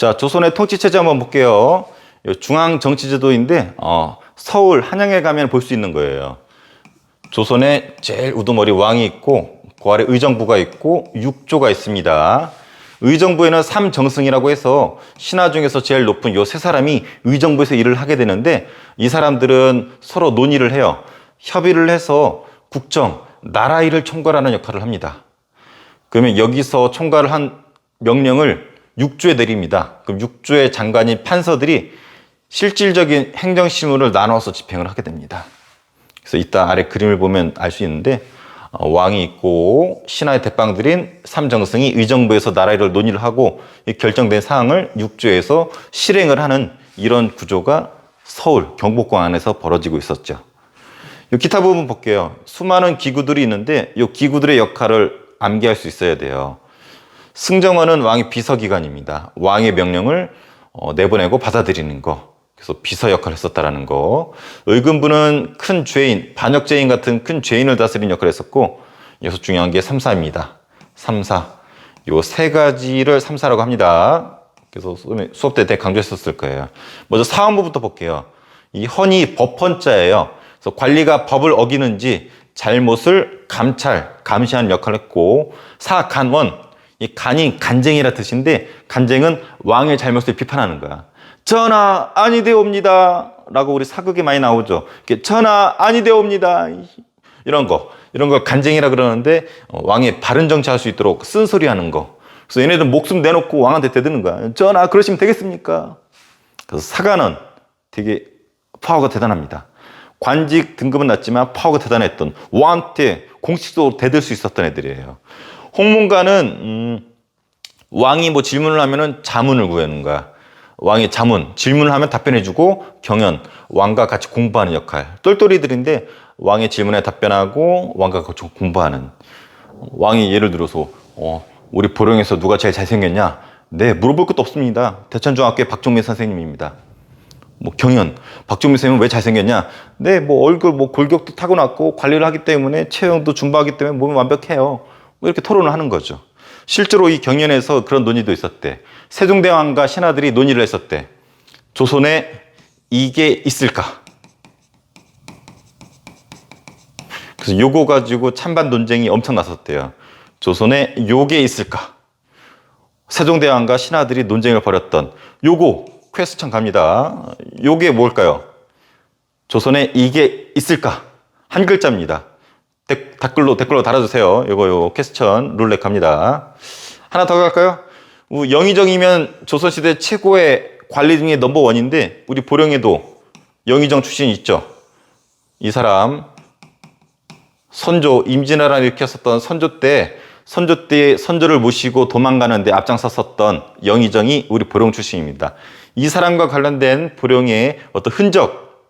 자, 조선의 통치체제 한번 볼게요. 중앙정치제도인데 서울 한양에 가면 볼 수 있는 거예요. 조선에 제일 우두머리 왕이 있고 그 아래 의정부가 있고 육조가 있습니다. 의정부에는 삼정승이라고 해서 신하 중에서 제일 높은 요 세 사람이 의정부에서 일을 하게 되는데, 이 사람들은 서로 논의를 해요. 협의를 해서 국정, 나라 일을 총괄하는 역할을 합니다. 그러면 여기서 총괄을 한 명령을 육조에 내립니다. 그럼 육조의 장관인 판서들이 실질적인 행정실무를 나눠서 집행을 하게 됩니다. 그래서 이따 아래 그림을 보면 알 수 있는데, 왕이 있고 신하의 대빵들인 삼정승이 의정부에서 나라 일을 논의를 하고 결정된 사항을 육조에서 실행을 하는 이런 구조가 서울 경복궁 안에서 벌어지고 있었죠. 이 기타 부분 볼게요. 수많은 기구들이 있는데 이 기구들의 역할을 암기할 수 있어야 돼요. 승정원은 왕의 비서기관입니다. 왕의 명령을 내보내고 받아들이는 거. 그래서 비서 역할을 했었다라는 거. 의금부는 큰 죄인, 반역죄인 같은 큰 죄인을 다스리는 역할을 했었고, 여기서 중요한 게 삼사입니다. 삼사. 요 세 가지를 삼사라고 합니다. 그래서 수업 때 되게 강조했었을 거예요. 먼저 사헌부부터 볼게요. 이 헌이 법헌자예요. 그래서 관리가 법을 어기는지 잘못을 감시하는 역할을 했고, 사간원. 이 간이 간쟁이라 뜻인데, 간쟁은 왕의 잘못을 비판하는 거야. 전하 아니되옵니다 라고 우리 사극에 많이 나오죠. 전하 아니되옵니다 이런 걸 간쟁이라 그러는데, 왕이 바른 정치할 수 있도록 쓴소리하는 거. 그래서 얘네들 목숨 내놓고 왕한테 대드는 거야. 전하 그러시면 되겠습니까? 그래서 사관은 되게 파워가 대단합니다. 관직 등급은 낮지만 파워가 대단했던, 왕한테 공식적으로 대들 수 있었던 애들이에요. 홍문관은 왕이 뭐 질문을 하면은 자문을 구하는 거야. 왕의 자문, 질문을 하면 답변해주고, 경연, 왕과 같이 공부하는 역할. 똘똘이들인데 왕의 질문에 답변하고 왕과 같이 공부하는. 왕이 예를 들어서 우리 보령에서 누가 제일 잘생겼냐? 네, 물어볼 것도 없습니다. 대천중학교의 박종민 선생님입니다. 뭐 경연, 박종민 선생님은 왜 잘생겼냐? 네, 뭐 얼굴 골격도 타고났고 관리를 하기 때문에 체형도 준바하기 때문에 몸이 완벽해요. 뭐 이렇게 토론을 하는 거죠. 실제로 이 경연에서 그런 논의도 있었대. 세종대왕과 신하들이 논의를 했었대. 조선에 이게 있을까? 그래서 요거 가지고 찬반 논쟁이 엄청 났었대요. 조선에 요게 있을까? 세종대왕과 신하들이 논쟁을 벌였던 요거 퀘스천 갑니다. 요게 뭘까요? 조선에 이게 있을까? 한 글자입니다. 댓글로 달아주세요. 요거 퀘스천 룰렛 갑니다. 하나 더 갈까요? 영의정이면 조선시대 최고의 관리 중에 넘버원인데, 우리 보령에도 영의정 출신 있죠. 이 사람 선조 임진왜란을 일으켰었던 선조를 모시고 도망가는데 앞장섰었던 영의정이 우리 보령 출신입니다. 이 사람과 관련된 보령의 어떤 흔적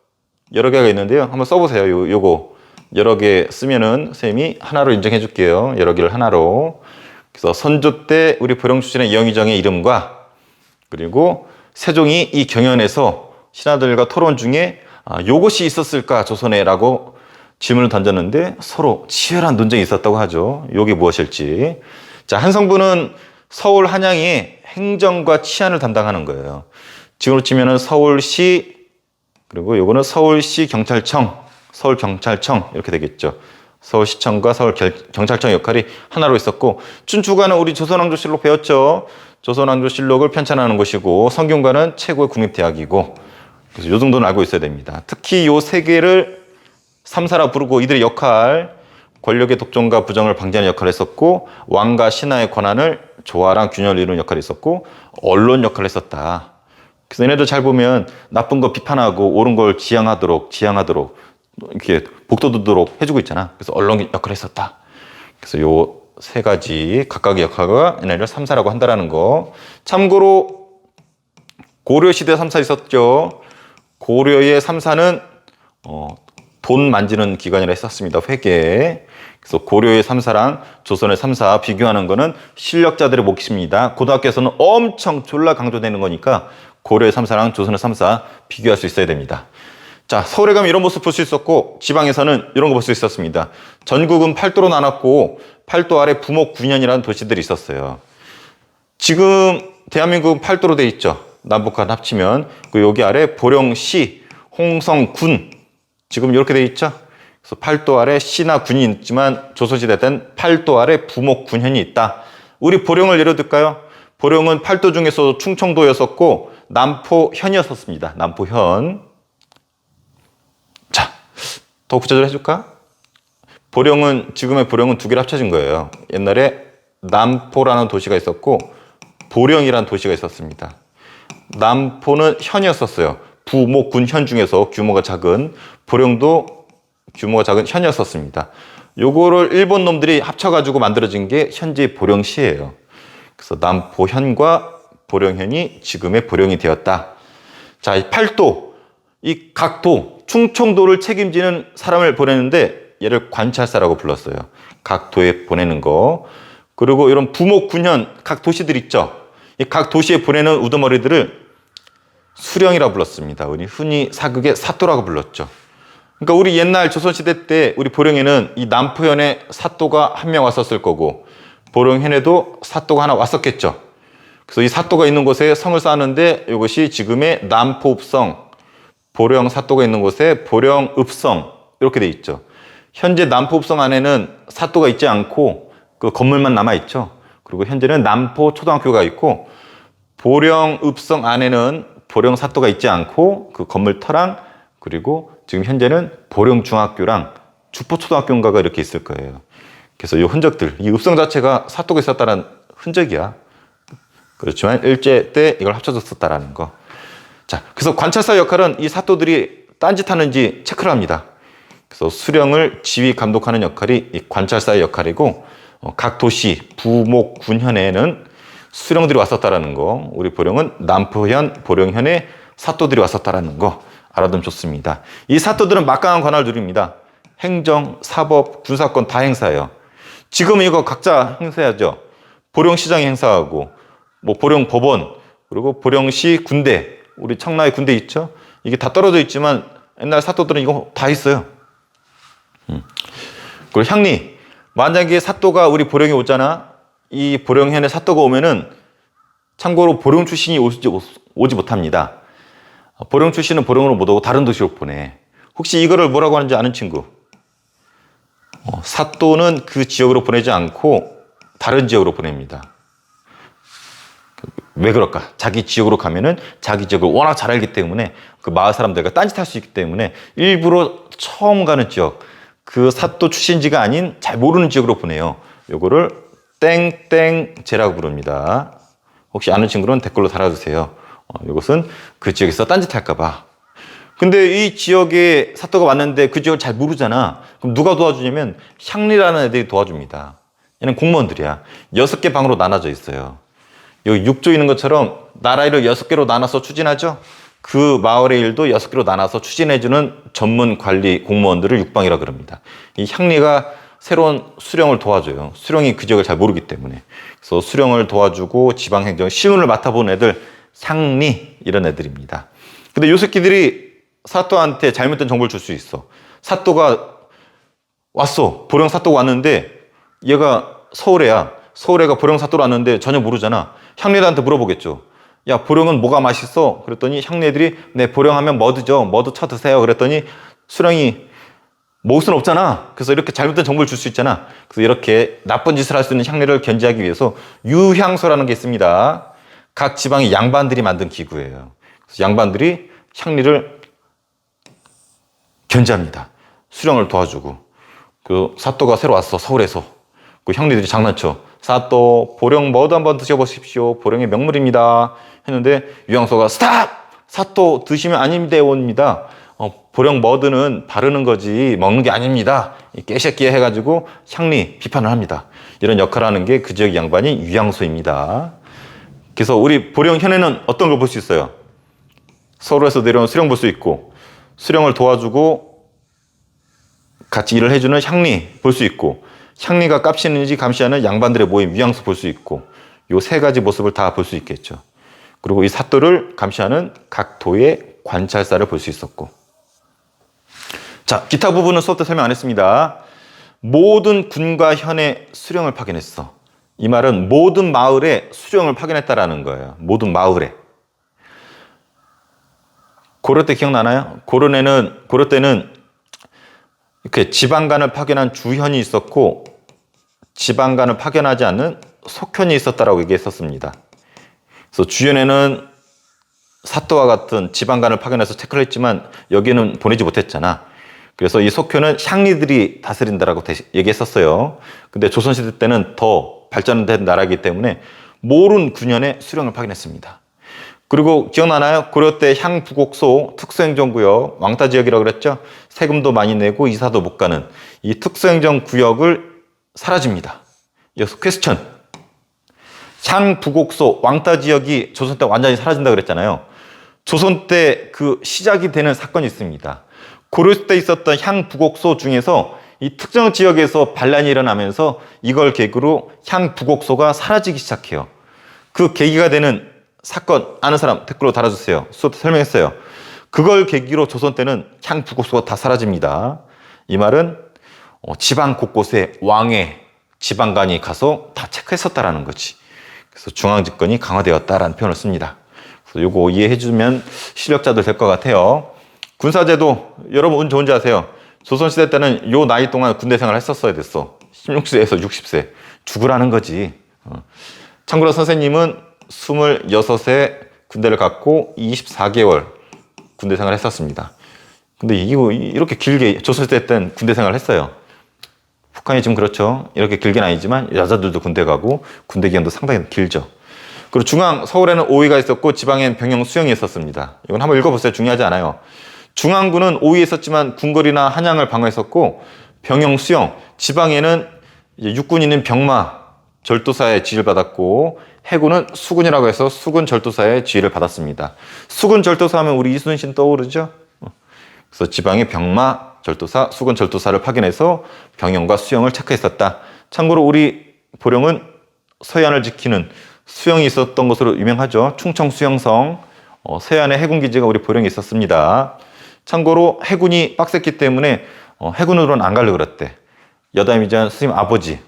여러 개가 있는데요. 한번 써보세요. 요거 여러 개 쓰면은 선생님이 하나로 인정해 줄게요. 여러 개를 하나로. 그래서 선조 때 우리 보령 출신의 영의정의 이름과, 그리고 세종이 이 경연에서 신하들과 토론 중에 요것이 있었을까 조선에 라고 질문을 던졌는데 서로 치열한 논쟁이 있었다고 하죠. 요게 무엇일지. 자, 한성부는 서울 한양의 행정과 치안을 담당하는 거예요. 지금으로 치면은 서울시, 그리고 요거는 서울시 경찰청, 서울경찰청 이렇게 되겠죠. 서울시청과 서울경찰청 역할이 하나로 있었고, 춘추관은 우리 조선왕조실록 배웠죠. 조선왕조실록을 편찬하는 곳이고, 성균관은 최고의 국립대학이고, 그래서 요 정도는 알고 있어야 됩니다. 특히 요 세 개를 삼사라 부르고, 이들의 역할, 권력의 독점과 부정을 방지하는 역할을 했었고, 왕과 신하의 권한을 조화랑 균형을 이루는 역할이 있었고, 언론 역할을 했었다. 그래서 얘네들 잘 보면 나쁜 거 비판하고 옳은 걸 지향하도록 이렇게 복돋도록 해주고 있잖아. 그래서 언론 역할을 했었다. 그래서 요 세 가지 각각의 역할과 얘네를 삼사라고 한다라는 거. 참고로 고려시대 삼사 있었죠. 고려의 삼사는 돈 만지는 기관이라 했었습니다. 회계. 그래서 고려의 삼사랑 조선의 삼사 비교하는 거는 실력자들의 몫입니다. 고등학교에서는 엄청 졸라 강조되는 거니까 고려의 삼사랑 조선의 삼사 비교할 수 있어야 됩니다. 자, 서울에 가면 이런 모습 볼 수 있었고, 지방에서는 이런 거 볼 수 있었습니다. 전국은 팔도로 나눴고, 팔도 아래 부목 9년이라는 도시들이 있었어요. 지금 대한민국은 팔도로 돼 있죠. 남북한 합치면. 그 여기 아래 보령시, 홍성군. 지금 이렇게 돼 있죠. 그래서 팔도 아래 시나 군이 있지만 조선시대 때는 팔도 아래 부목군현이 있다. 우리 보령을 예로 들까요? 보령은 팔도 중에서 충청도였었고 남포현이었었습니다. 남포현. 자, 더 구체적으로 해줄까? 보령은, 지금의 보령은 두 개를 합쳐진 거예요. 옛날에 남포라는 도시가 있었고 보령이라는 도시가 있었습니다. 남포는 현이었었어요. 부목군현 중에서 규모가 작은, 보령도 규모가 작은 현이었었습니다. 요거를 일본 놈들이 합쳐가지고 만들어진 게 현재 보령시예요. 그래서 남포현과 보령현이 지금의 보령이 되었다. 자, 이 팔도, 이 각도, 충청도를 책임지는 사람을 보내는데 얘를 관찰사라고 불렀어요. 각 도에 보내는 거. 그리고 이런 부목군현, 각 도시들 있죠. 이 각 도시에 보내는 우두머리들을 수령이라고 불렀습니다. 우리 흔히 사극의 사또라고 불렀죠. 그러니까 우리 옛날 조선시대 때 우리 보령에는 이 남포현에 사또가 한 명 왔었을 거고 보령현에도 사또가 하나 왔었겠죠. 그래서 이 사또가 있는 곳에 성을 쌓았는데 이것이 지금의 남포읍성, 보령 사또가 있는 곳에 보령읍성 이렇게 돼 있죠. 현재 남포읍성 안에는 사또가 있지 않고 그 건물만 남아 있죠. 그리고 현재는 남포 초등학교가 있고 보령읍성 안에는 보령 사또가 있지 않고 그 건물 터랑 그리고 지금 현재는 보령 중학교랑 주포 초등학교인가가 이렇게 있을 거예요. 그래서 이 흔적들, 이 읍성 자체가 사또가 있었다는 흔적이야. 그렇지만 일제 때 이걸 합쳐졌었다라는 거. 자, 그래서 관찰사 역할은 이 사또들이 딴짓하는지 체크를 합니다. 그래서 수령을 지휘 감독하는 역할이 이 관찰사의 역할이고 각 도시 부목 군현에는 수령들이 왔었다라는 거. 우리 보령은 남포현, 보령현에 사또들이 왔었다라는 거 알아두면 좋습니다. 이 사또들은 막강한 권한을 누립니다. 행정, 사법, 군사권 다 행사해요. 지금 이거 각자 행사하죠. 보령시장이 행사하고 뭐 보령법원 그리고 보령시 군대, 우리 청라에 군대 있죠. 이게 다 떨어져 있지만 옛날 사또들은 이거 다 있어요. 그리고 향리, 만약에 사또가 우리 보령에 오잖아. 이 보령현에 사또가 오면은 참고로 보령 출신이 오지 못합니다. 보령 출신은 보령으로 못 오고 다른 도시로 보내. 혹시 이거를 뭐라고 하는지 아는 친구? 사또는 그 지역으로 보내지 않고 다른 지역으로 보냅니다. 왜 그럴까? 자기 지역으로 가면은 자기 지역을 워낙 잘 알기 때문에 그 마을 사람들과 딴짓할 수 있기 때문에 일부러 처음 가는 지역, 그 사또 출신지가 아닌 잘 모르는 지역으로 보내요. 요거를 땡땡제라고 부릅니다. 혹시 아는 친구는 댓글로 달아주세요. 이것은 그 지역에서 딴짓할까봐. 근데 이 지역에 사또가 왔는데 그 지역을 잘 모르잖아. 그럼 누가 도와주냐면 향리라는 애들이 도와줍니다. 얘는 공무원들이야. 6개 방으로 나눠져 있어요. 여기 6조 있는 것처럼 나라 일을 6개로 나눠서 추진하죠. 그 마을의 일도 6개로 나눠서 추진해주는 전문 관리 공무원들을 육방이라 그럽니다. 이 향리가 새로운 수령을 도와줘요. 수령이 그 지역을 잘 모르기 때문에. 그래서 수령을 도와주고 지방행정, 시운을 맡아본 애들, 향리 이런 애들입니다. 근데 요 새끼들이 사또한테 잘못된 정보를 줄 수 있어. 사또가 왔어. 보령 사또가 왔는데 얘가 서울애야. 서울애가 보령 사또로 왔는데 전혀 모르잖아. 향리들한테 물어보겠죠. 야, 보령은 뭐가 맛있어? 그랬더니 향리들이 네, 보령하면 머드죠. 머드 쳐 드세요. 그랬더니 수령이 먹을 수는 없잖아. 그래서 이렇게 잘못된 정보를 줄 수 있잖아. 그래서 이렇게 나쁜 짓을 할 수 있는 향리를 견제하기 위해서 유향소라는 게 있습니다. 각 지방의 양반들이 만든 기구예요. 그래서 양반들이 향리를 견제합니다. 수령을 도와주고. 그 사또가 새로 왔어, 서울에서. 그 향리들이 장난쳐. 사또, 보령 머드 한번 드셔보십시오. 보령의 명물입니다. 했는데 유향소가 스탑! 사또 드시면 아닙니다. 보령 머드는 바르는 거지 먹는 게 아닙니다. 깨새끼에 해가지고 향리 비판을 합니다. 이런 역할을 하는 게 그 지역 양반이 유향소입니다. 그래서 우리 보령현에는 어떤 걸 볼 수 있어요? 서울에서 내려온 수령 볼 수 있고 수령을 도와주고 같이 일을 해주는 향리 볼 수 있고 향리가 깝치는지 감시하는 양반들의 모임 유향소 볼 수 있고 요 세 가지 모습을 다 볼 수 있겠죠. 그리고 이 사또를 감시하는 각 도의 관찰사를 볼 수 있었고 자, 기타 부분은 수업 때 설명 안 했습니다. 모든 군과 현의 수령을 파견했어. 이 말은 모든 마을에 수령을 파견했다라는 거예요. 모든 마을에. 고려 때 기억나나요? 고려 때는 이렇게 지방간을 파견한 주현이 있었고 지방간을 파견하지 않는 속현이 있었다라고 얘기했었습니다. 그래서 주현에는 사또와 같은 지방간을 파견해서 체크를 했지만 여기는 보내지 못했잖아. 그래서 이 속현은 향리들이 다스린다라고 얘기했었어요. 근데 조선시대 때는 더 발전된 나라이기 때문에 모든 군현에 수령을 파견했습니다. 그리고 기억나나요? 고려 때 향부곡소 특수행정구역 왕따지역이라고 그랬죠? 세금도 많이 내고 이사도 못 가는 이 특수행정구역을 사라집니다. 이어서 퀘스천. 향부곡소 왕따지역이 조선 때 완전히 사라진다고 그랬잖아요. 조선 때 그 시작이 되는 사건이 있습니다. 고려 때 있었던 향부곡소 중에서 이 특정 지역에서 반란이 일어나면서 이걸 계기로 향부곡소가 사라지기 시작해요. 그 계기가 되는 사건 아는 사람 댓글로 달아주세요. 수업 때 설명했어요. 그걸 계기로 조선 때는 향부곡소가 다 사라집니다. 이 말은 지방 곳곳에 왕의 지방관이 가서 다 체크했었다라는 거지. 그래서 중앙집권이 강화되었다라는 표현을 씁니다. 그래서 요거 이해해주면 실력자들 될 것 같아요. 군사제도 여러분 운 좋은지 아세요? 조선시대 때는 요 나이 동안 군대 생활을 했었어야 됐어. 16세에서 60세. 죽으라는 거지. 참고로 선생님은 26세 군대를 갔고 24개월 군대 생활을 했었습니다. 근데 이거 이렇게 길게 조선시대 때는 군대 생활을 했어요. 북한이 지금 그렇죠. 이렇게 길게는 아니지만 여자들도 군대 가고 군대 기간도 상당히 길죠. 그리고 중앙 서울에는 오위가 있었고 지방엔 병영 수영이 있었습니다. 이건 한번 읽어보세요. 중요하지 않아요. 중앙군은 오위에 있었지만 궁궐이나 한양을 방어했었고 병영 수영 지방에는 이제 육군이는 병마 절도사의 지휘를 받았고 해군은 수군이라고 해서 수군 절도사의 지휘를 받았습니다. 수군 절도사 하면 우리 이순신 떠오르죠? 그래서 지방에 병마 절도사, 수군 절도사를 파견해서 병영과 수영을 체크했었다. 참고로 우리 보령은 서해안을 지키는 수영이 있었던 것으로 유명하죠. 충청 수영성, 서해안에 해군기지가 우리 보령에 있었습니다. 참고로 해군이 빡셌기 때문에 해군으로는 안 가려고 그랬대. 여담이자 스님 아버지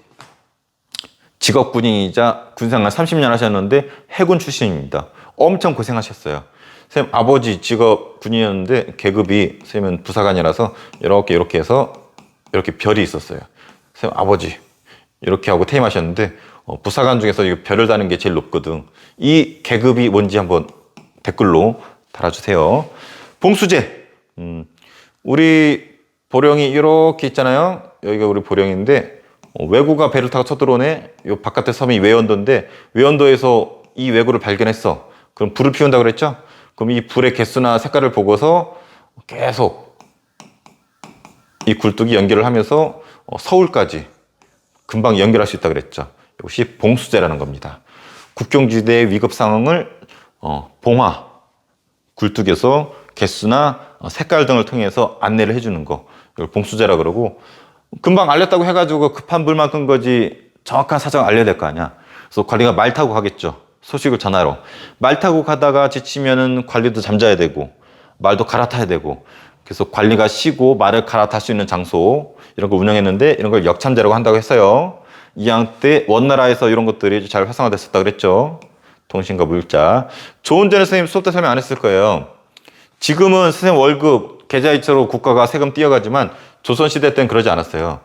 직업군인이자 군생활 30년 하셨는데 해군 출신입니다. 엄청 고생하셨어요. 선생님 아버지 직업 군인이었는데 계급이 선생님은 부사관이라서 이렇게 해서 이렇게 별이 있었어요. 선생님 아버지 이렇게 하고 퇴임하셨는데 부사관 중에서 이 별을 다는 게 제일 높거든. 이 계급이 뭔지 한번 댓글로 달아주세요. 봉수제. 우리 보령이 이렇게 있잖아요. 여기가 우리 보령인데 왜구가 배를 타고 쳐들어오네. 요 바깥에 섬이 외원도인데 외원도에서 이 왜구를 발견했어. 그럼 불을 피운다고 그랬죠? 그럼 이 불의 개수나 색깔을 보고서 계속 이 굴뚝이 연결을 하면서 서울까지 금방 연결할 수 있다고 그랬죠. 이것이 봉수제라는 겁니다. 국경지대의 위급 상황을 봉화, 굴뚝에서 개수나 색깔 등을 통해서 안내를 해주는 거. 이걸 봉수제라고 그러고 금방 알렸다고 해가지고 급한 불만 끈 거지 정확한 사정을 알려야 될 거 아니야. 그래서 관리가 말 타고 가겠죠. 소식을 전하러. 말 타고 가다가 지치면은 관리도 잠자야 되고 말도 갈아타야 되고 그래서 관리가 쉬고 말을 갈아탈 수 있는 장소 이런 걸 운영했는데 이런 걸 역참제라고 한다고 했어요. 이항 때 원나라에서 이런 것들이 잘 활성화됐었다 그랬죠. 통신과 물자. 좋은 데는 선생님 수업 때 설명 안 했을 거예요. 지금은 선생님 월급 계좌이체로 국가가 세금 띄어가지만 조선시대 때는 그러지 않았어요.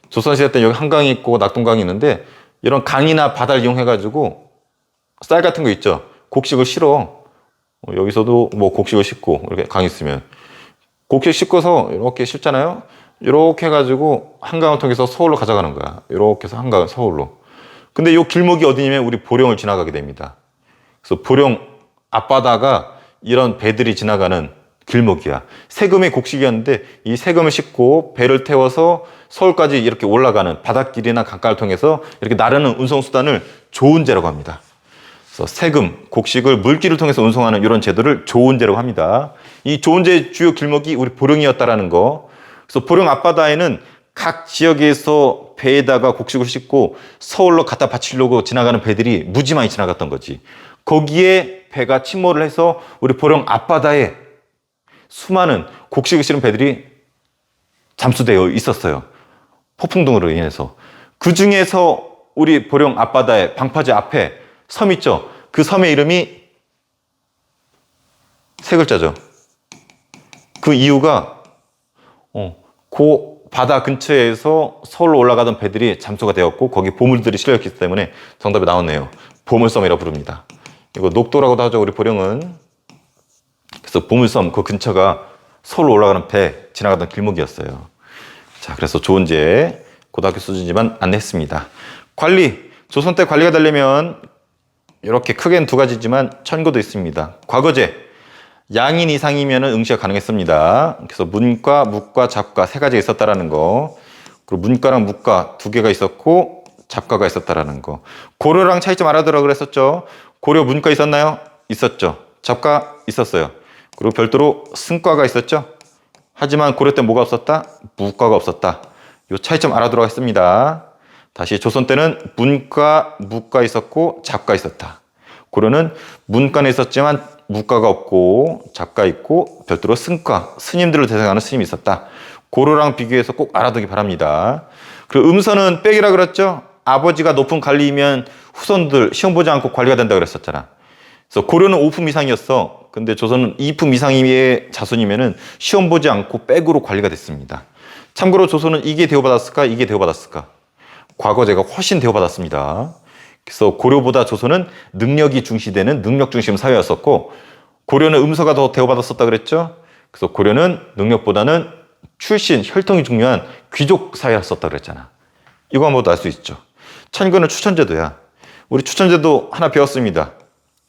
조선시대 때는 여기 한강이 있고 낙동강이 있는데 이런 강이나 바다를 이용해가지고 쌀 같은 거 있죠. 곡식을 실어. 여기서도 뭐 곡식을 싣고 이렇게 강 있으면 곡식 싣고서 이렇게 싣잖아요. 이렇게 해가지고 한강을 통해서 서울로 가져가는 거야. 이렇게 해서 한강 서울로. 근데 이 길목이 어디냐면 우리 보령을 지나가게 됩니다. 그래서 보령 앞바다가 이런 배들이 지나가는 길목이야. 세금의 곡식이었는데 이 세금을 싣고 배를 태워서 서울까지 이렇게 올라가는 바닷길이나 강가를 통해서 이렇게 나르는 운송수단을 조은제라고 합니다. 그래서 세금, 곡식을 물길을 통해서 운송하는 이런 제도를 조은제라고 합니다. 이 조은제의 주요 길목이 우리 보령이었다라는 거. 그래서 보령 앞바다에는 각 지역에서 배에다가 곡식을 싣고 서울로 갖다 바치려고 지나가는 배들이 무지 많이 지나갔던 거지. 거기에 배가 침몰을 해서 우리 보령 앞바다에 수많은 곡식을 실은 배들이 잠수되어 있었어요. 폭풍 등으로 인해서. 그 중에서 우리 보령 앞바다에 방파제 앞에 섬 있죠? 그 섬의 이름이 세 글자죠. 그 이유가 그 바다 근처에서 서울로 올라가던 배들이 잠수가 되었고 거기 보물들이 실려있기 때문에 정답이 나왔네요. 보물섬이라고 부릅니다. 이거 녹도라고도 하죠, 우리 보령은. 그래서 보물섬 그 근처가 서울로 올라가는 배 지나가던 길목이었어요. 자, 그래서 좋은 제 고등학교 수준이지만 안냈습니다. 관리, 조선 때 관리가 되려면 이렇게 크게는 두 가지지만 천고도 있습니다. 과거제, 양인 이상이면 응시가 가능했습니다. 그래서 문과, 묵과, 잡과 세 가지가 있었다라는 거. 그리고 문과랑 묵과 두 개가 있었고 잡과가 있었다라는 거. 고려랑 차이점 알아들어 그랬었죠. 고려 문과 있었나요? 있었죠. 잡과 있었어요. 그리고 별도로 승과가 있었죠. 하지만 고려 때 뭐가 없었다? 무과가 없었다. 이 차이점 알아들어 했습니다. 다시 조선 때는 문과, 무과 있었고 잡과 있었다. 고려는 문과는 있었지만 무과가 없고 잡과 있고 별도로 승과, 스님들을 대상하는 스님이 있었다. 고려랑 비교해서 꼭 알아두기 바랍니다. 그리고 음서는 백이라 그랬죠. 아버지가 높은 관리이면 후손들 시험 보지 않고 관리가 된다 그랬었잖아. 그래서 고려는 5품 이상이었어. 근데 조선은 2품 이상의 자손이면은 시험 보지 않고 백으로 관리가 됐습니다. 참고로 조선은 이게 대우받았을까? 이게 대우받았을까? 과거제가 훨씬 대우받았습니다. 그래서 고려보다 조선은 능력이 중시되는 능력 중심 사회였었고 고려는 음서가 더 대우받았었다 그랬죠. 그래서 고려는 능력보다는 출신, 혈통이 중요한 귀족 사회였었다 그랬잖아. 이거 한번 알 수 있죠. 천거는 추천제도야. 우리 추천제도 하나 배웠습니다.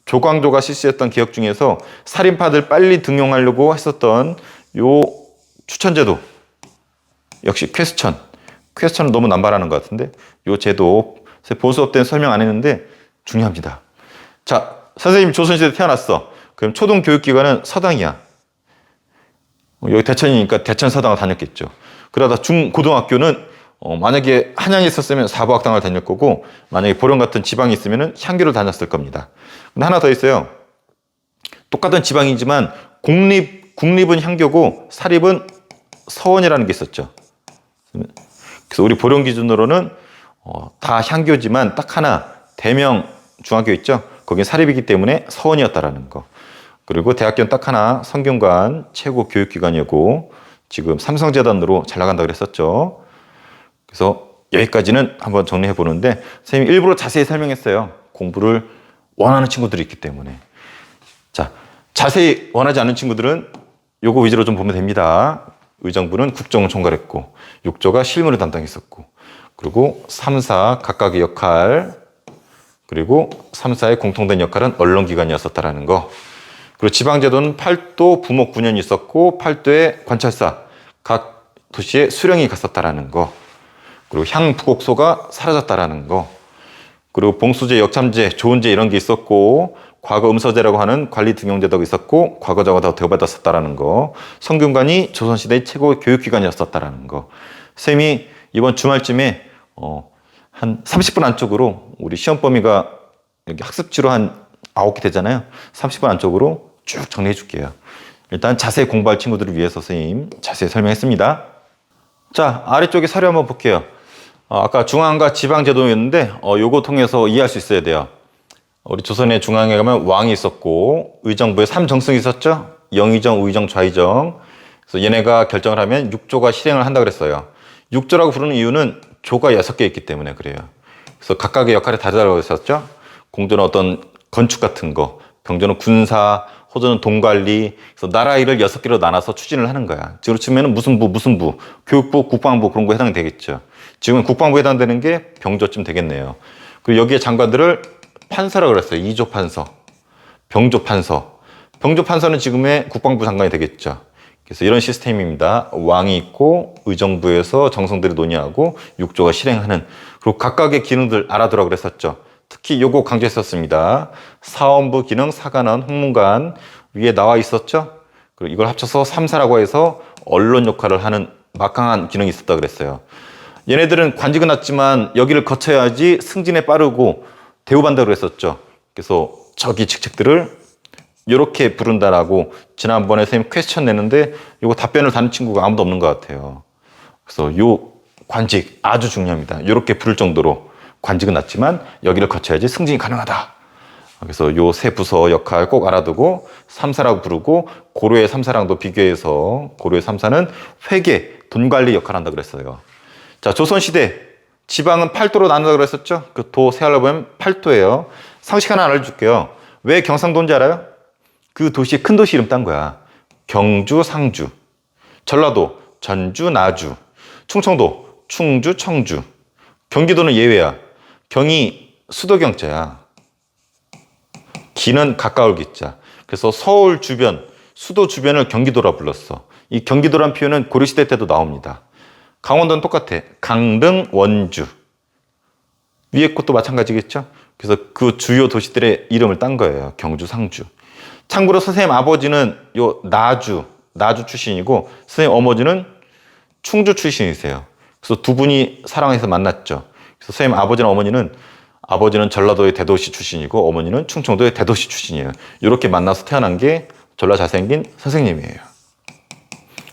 조광조가 실시했던 개혁 중에서 살인파들 빨리 등용하려고 했었던 요 추천제도. 역시 퀘스천은 너무 남발하는 것 같은데 요 제도 보수업 때는 설명 안 했는데 중요합니다. 자, 선생님이 조선시대에 태어났어. 그럼 초등교육기관은 서당이야. 여기 대천이니까 대천서당을 다녔겠죠. 그러다 중고등학교는 만약에 한양에 있었으면 사부학당을 다닐 거고 만약에 보령 같은 지방에 있으면 향교를 다녔을 겁니다. 근데 하나 더 있어요. 똑같은 지방이지만 국립은 향교고 사립은 서원이라는 게 있었죠. 그래서 우리 보령 기준으로는 다 향교지만 딱 하나 대명 중학교 있죠. 거긴 사립이기 때문에 서원이었다라는 거. 그리고 대학교는 딱 하나 성균관 최고 교육기관이었고 지금 삼성재단으로 잘 나간다고 그랬었죠. 그래서 여기까지는 한번 정리해 보는데 선생님이 일부러 자세히 설명했어요. 공부를 원하는 친구들이 있기 때문에. 자, 자세히 원하지 않은 친구들은 요거 위주로 좀 보면 됩니다. 의정부는 국정을 총괄했고 6조가 실무를 담당했었고 그리고 3, 4 각각의 역할 그리고 3, 4의 공통된 역할은 언론기관이었었다라는 거. 그리고 지방제도는 8도 부목 9년이 있었고 8도의 관찰사 각 도시에 수령이 갔었다라는 거. 그리고 향부곡소가 사라졌다라는 거. 그리고 봉수제, 역참제, 조은제 이런 게 있었고 과거 음서제라고 하는 관리 등용제도가 있었고 과거자가 더 대우받았었다라는 거. 성균관이 조선시대의 최고 교육기관이었었다라는 거. 쌤이 이번 주말쯤에 한 30분 안쪽으로 우리 시험 범위가 여기 학습지로 한 9개 되잖아요. 30분 안쪽으로 쭉 정리해 줄게요. 일단 자세히 공부할 친구들을 위해서 선생님 자세히 설명했습니다. 자, 아래쪽에 사료 한번 볼게요. 아까 중앙과 지방 제도였는데 요거 통해서 이해할 수 있어야 돼요. 우리 조선의 중앙에 가면 왕이 있었고 의정부에 3정승이 있었죠. 영의정, 우의정, 좌의정. 그래서 얘네가 결정을 하면 6조가 실행을 한다 그랬어요. 6조라고 부르는 이유는 조가 6개 있기 때문에 그래요. 그래서 각각의 역할이 다르다고 했었죠. 공조는 어떤 건축 같은 거, 병조는 군사, 호조는 돈관리. 그래서 나라 일을 6개로 나눠서 추진을 하는 거야. 지금 치면은 무슨 부, 교육부, 국방부 그런 거 해당되겠죠. 지금은 국방부에 해당되는 게 병조쯤 되겠네요. 그리고 여기에 장관들을 판서라고 그랬어요. 2조 판서, 병조 판서. 병조 판서는 지금의 국방부 장관이 되겠죠. 그래서 이런 시스템입니다. 왕이 있고 의정부에서 정성들이 논의하고 6조가 실행하는. 그리고 각각의 기능들 알아두라 그랬었죠. 특히 요거 강조했었습니다. 사원부 기능, 사관원, 홍문관 위에 나와 있었죠. 그리고 이걸 합쳐서 3사라고 해서 언론 역할을 하는 막강한 기능이 있었다 그랬어요. 얘네들은 관직은 낮지만 여기를 거쳐야지 승진에 빠르고 대우받는다고 그랬었죠. 그래서 저기 직책들을 이렇게 부른다라고 지난번에 선생님 퀘스천 내는데 이거 답변을 다는 친구가 아무도 없는 것 같아요. 그래서 요 관직 아주 중요합니다. 이렇게 부를 정도로 관직은 낮지만 여기를 거쳐야지 승진이 가능하다. 그래서 요 세 부서 역할 꼭 알아두고 3사라고 부르고 고려의 3사랑도 비교해서 고려의 3사는 회계, 돈 관리 역할을 한다 그랬어요. 자, 조선시대 지방은 8도로 나눈다 그랬었죠? 그 도 세알로 보면 8도예요. 상식 하나 알려줄게요. 왜 경상도인지 알아요? 그 도시의 큰 도시 이름 딴 거야. 경주, 상주, 전라도, 전주, 나주, 충청도, 충주, 청주, 경기도는 예외야. 경이 수도 경자야. 기는 가까울 기자. 그래서 서울 주변, 수도 주변을 경기도라 불렀어. 이 경기도란 표현은 고려시대 때도 나옵니다. 강원도는 똑같아. 강릉, 원주. 위에 것도 마찬가지겠죠? 그래서 그 주요 도시들의 이름을 딴 거예요. 경주, 상주. 참고로 선생님 아버지는 요 나주 출신이고 선생님 어머니는 충주 출신이세요. 그래서 두 분이 사랑해서 만났죠. 그래서 선생님 아버지나 어머니는 아버지는 전라도의 대도시 출신이고 어머니는 충청도의 대도시 출신이에요. 이렇게 만나서 태어난 게 졸라 잘생긴 선생님이에요.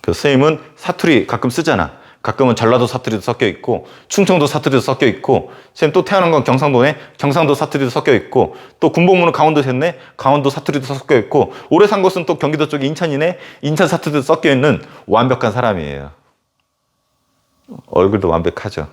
그래서 선생님은 사투리 가끔 쓰잖아. 가끔은 전라도 사투리도 섞여 있고 충청도 사투리도 섞여 있고 선생님 또 태어난 건 경상도네. 경상도 사투리도 섞여 있고 또 군복무는 강원도에서 했네. 강원도 사투리도 섞여 있고 오래 산 곳은 또 경기도 쪽에 인천이네. 인천 사투리도 섞여 있는 완벽한 사람이에요. 얼굴도 완벽하죠.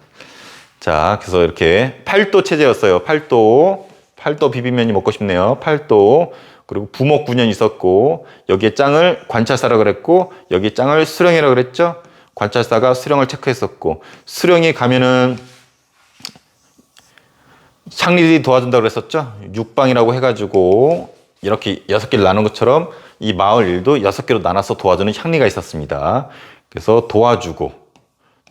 자, 그래서 이렇게 8도 체제였어요. 8도 비빔면이 먹고 싶네요. 8도. 그리고 부목 9년 있었고 여기에 짱을 관찰사라고 그랬고 여기 짱을 수령이라고 그랬죠. 관찰사가 수령을 체크했었고 수령이 가면은 향리들이 도와준다고 그랬었죠. 육방이라고 해가지고 이렇게 6개를 나눈 것처럼 이 마을 일도 6개로 나눠서 도와주는 향리가 있었습니다. 그래서 도와주고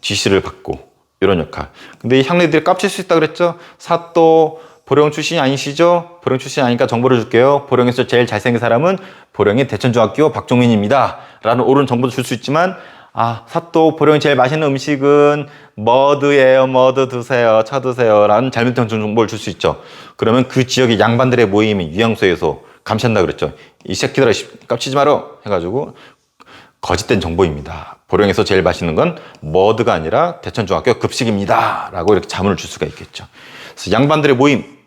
지시를 받고 이런 역할. 근데 이 향리들이 깝칠 수 있다 그랬죠. 사또 보령 출신이 아니시죠? 보령 출신이 아니니까 정보를 줄게요. 보령에서 제일 잘생긴 사람은 보령의 대천중학교 박종민입니다. 라는 옳은 정보도 줄 수 있지만 사또 보령이 제일 맛있는 음식은 머드예요. 머드 드세요. 차 드세요. 라는 잘못된 정보를 줄 수 있죠. 그러면 그 지역의 양반들의 모임이 유양소에서 감시한다 그랬죠. 이 새끼들아 깝치지 마라 해가지고 거짓된 정보입니다. 보령에서 제일 맛있는 건 머드가 아니라 대천중학교 급식입니다. 라고 이렇게 자문을 줄 수가 있겠죠. 그래서 양반들의 모임,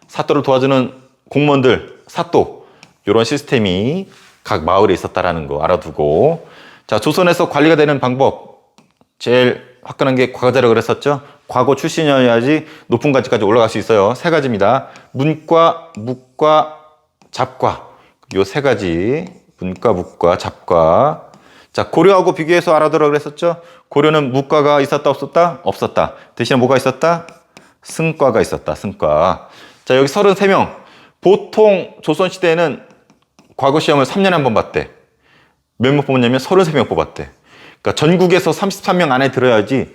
사또를 도와주는 공무원들, 사또 이런 시스템이 각 마을에 있었다라는 거 알아두고 자, 조선에서 관리가 되는 방법 제일 화끈한 게 과거자라고 그랬었죠. 과거 출신이어야지 높은 가지까지 올라갈 수 있어요. 3가지입니다. 문과, 묵과, 잡과 요 3가지 문과, 묵과, 잡과. 자, 고려하고 비교해서 알아두라고 그랬었죠. 고려는 문과가 있었다 없었다? 없었다. 대신에 뭐가 있었다? 승과가 있었다. 승과. 자, 여기 33명. 보통 조선시대에는 과거 시험을 3년에 한 번 봤대. 몇 명 뽑았냐면 33명 뽑았대. 그러니까 전국에서 33명 안에 들어야지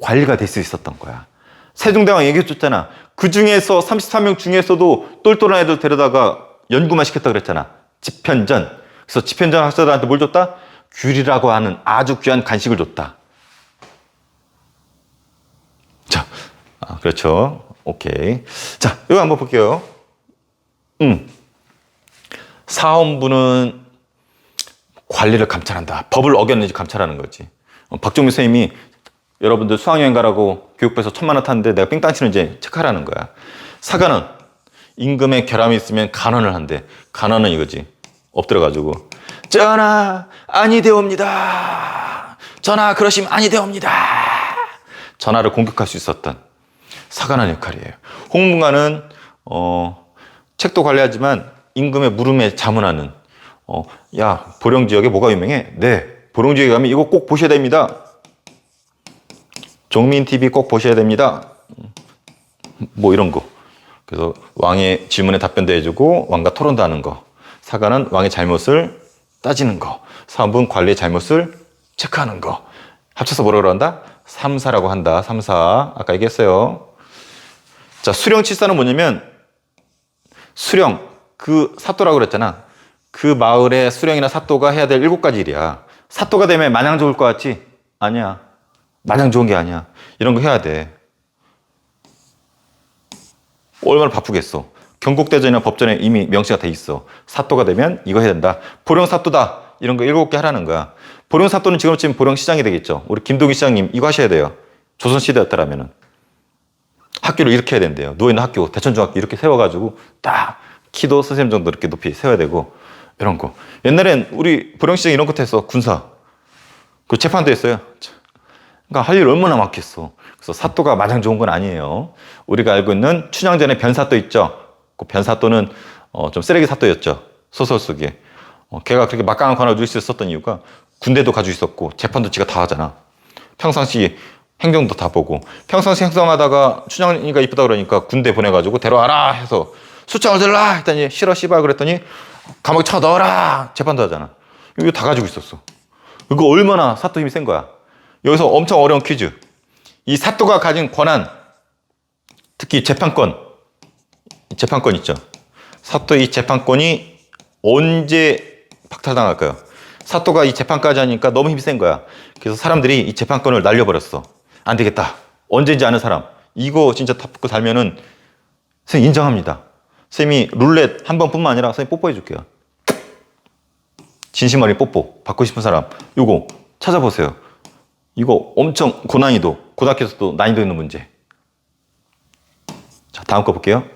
관리가 될 수 있었던 거야. 세종대왕 얘기해줬잖아. 그 중에서 33명 중에서도 똘똘한 애들 데려다가 연구만 시켰다 그랬잖아. 집현전. 그래서 집현전 학사들한테 뭘 줬다? 귤이라고 하는 아주 귀한 간식을 줬다. 자, 그렇죠. 오케이. 자, 이거 한번 볼게요. 사원부는 관리를 감찰한다. 법을 어겼는지 감찰하는 거지. 박종민 선생님이 여러분들 수학여행 가라고 교육부에서 1,000만 원 탔는데 내가 삥땅 치는지 체크하라는 거야. 사관은 임금에 결함이 있으면 간언을 한대. 간언은 이거지. 엎드려가지고 전하 아니되옵니다. 전하 그러시면 아니되옵니다. 전하를 공격할 수 있었던 사관한 역할이에요. 홍문관은 책도 관리하지만 임금의 물음에 자문하는 야 보령 지역에 뭐가 유명해? 네 보령 지역에 가면 이거 꼭 보셔야 됩니다. 종민TV 꼭 보셔야 됩니다. 뭐 이런 거. 그래서 왕의 질문에 답변도 해주고 왕과 토론도 하는 거. 사관은 왕의 잘못을 따지는 거. 사원부는 관리의 잘못을 체크하는 거. 합쳐서 뭐라고 한다? 3사라고 한다. 3사. 아까 얘기했어요. 자, 수령칠사는 뭐냐면 수령, 그 사또라고 그랬잖아. 그 마을의 수령이나 사또가 해야 될 7가지 일이야. 사또가 되면 마냥 좋을 것 같지? 아니야. 마냥 좋은 게 아니야. 이런 거 해야 돼. 얼마나 바쁘겠어. 경국대전이나 법전에 이미 명시가 돼 있어. 사또가 되면 이거 해야 된다. 보령사또다. 이런 거 7개 하라는 거야. 보령사또는 지금 보령시장이 되겠죠. 우리 김동희 시장님 이거 하셔야 돼요. 조선시대였다라면은. 학교를 이렇게 해야 된대요. 누워있는 학교, 대천중학교 이렇게 세워가지고 딱 키도 선생님 정도 이렇게 높이 세워야 되고 이런 거. 옛날엔 우리 보령시장 이런 것도 했어. 군사. 그 재판도 했어요. 그러니까 할 일 얼마나 많겠어. 그래서 사또가 마냥 좋은 건 아니에요. 우리가 알고 있는 춘향전에 변사또 있죠. 그 변사또는 좀 쓰레기 사또였죠. 소설 속에. 걔가 그렇게 막강한 권한을 누릴 수 있었던 이유가 군대도 가지고 있었고 재판도 지가 다 하잖아. 평상시 행정도 다 보고 평상시 행정하다가 춘향이가 이쁘다 그러니까 군대 보내가지고 데려와라 해서 수창을 들라 했더니 싫어 씨발 그랬더니 감옥에 쳐 넣어라 재판도 하잖아. 이거 다 가지고 있었어. 이거 얼마나 사또 힘이 센 거야. 여기서 엄청 어려운 퀴즈. 이 사또가 가진 권한, 특히 재판권 있죠. 사또의 이 재판권이 언제 박탈당할까요? 사또가 이 재판까지 하니까 너무 힘이 센 거야. 그래서 사람들이 이 재판권을 날려버렸어. 안 되겠다. 언제인지 아는 사람. 이거 진짜 다 붙고 달면은 선생님 인정합니다. 선생님이 룰렛 한 번뿐만 아니라 선생님 뽀뽀해 줄게요. 진심 어린 뽀뽀 받고 싶은 사람 이거 찾아보세요. 이거 엄청 고난이도, 고등학교에서도 난이도 있는 문제. 자, 다음 거 볼게요.